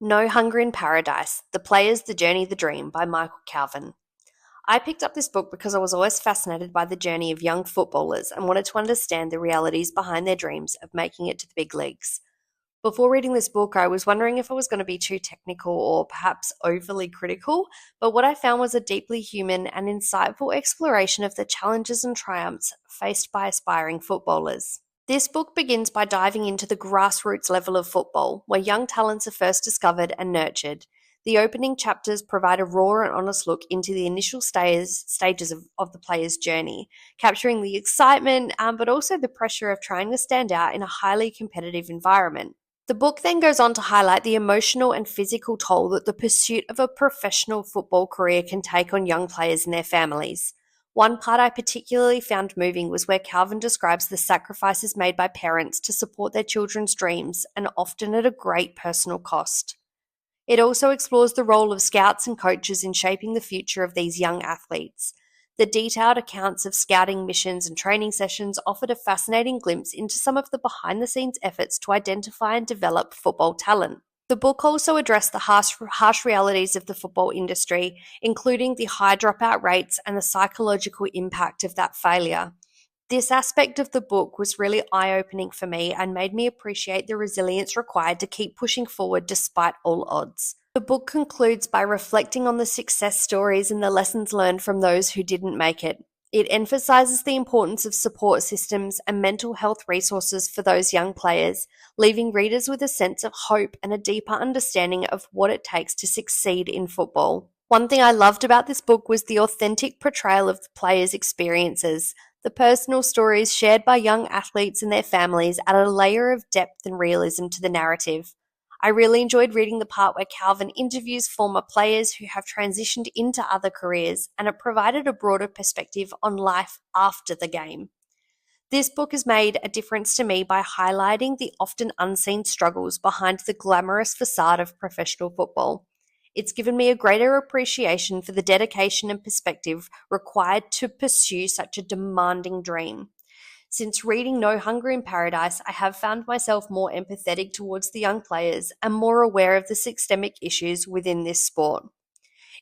No Hunger in Paradise: The Players, the Journey, the Dream by Michael Calvin. I picked up this book because I was always fascinated by the journey of young footballers and wanted to understand the realities behind their dreams of making it to the big leagues. Before reading this book, I was wondering if it was going to be too technical or perhaps overly critical, but what I found was a deeply human and insightful exploration of the challenges and triumphs faced by aspiring footballers. This book begins by diving into the grassroots level of football, where young talents are first discovered and nurtured. The opening chapters provide a raw and honest look into the initial stages of the player's journey, capturing the excitement, but also the pressure of trying to stand out in a highly competitive environment. The book then goes on to highlight the emotional and physical toll that the pursuit of a professional football career can take on young players and their families. One part I particularly found moving was where Calvin describes the sacrifices made by parents to support their children's dreams, and often at a great personal cost. It also explores the role of scouts and coaches in shaping the future of these young athletes. The detailed accounts of scouting missions and training sessions offered a fascinating glimpse into some of the behind-the-scenes efforts to identify and develop football talent. The book also addressed the harsh realities of the football industry, including the high dropout rates and the psychological impact of that failure. This aspect of the book was really eye-opening for me and made me appreciate the resilience required to keep pushing forward despite all odds. The book concludes by reflecting on the success stories and the lessons learned from those who didn't make it. It emphasizes the importance of support systems and mental health resources for those young players, leaving readers with a sense of hope and a deeper understanding of what it takes to succeed in football. One thing I loved about this book was the authentic portrayal of the players' experiences. The personal stories shared by young athletes and their families added a layer of depth and realism to the narrative. I really enjoyed reading the part where Calvin interviews former players who have transitioned into other careers, and it provided a broader perspective on life after the game. This book has made a difference to me by highlighting the often unseen struggles behind the glamorous facade of professional football. It's given me a greater appreciation for the dedication and perspective required to pursue such a demanding dream. Since reading No Hunger in Paradise, I have found myself more empathetic towards the young players and more aware of the systemic issues within this sport.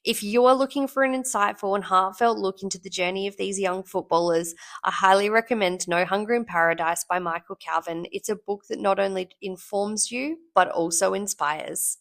If you are looking for an insightful and heartfelt look into the journey of these young footballers, I highly recommend No Hunger in Paradise by Michael Calvin. It's a book that not only informs you, but also inspires.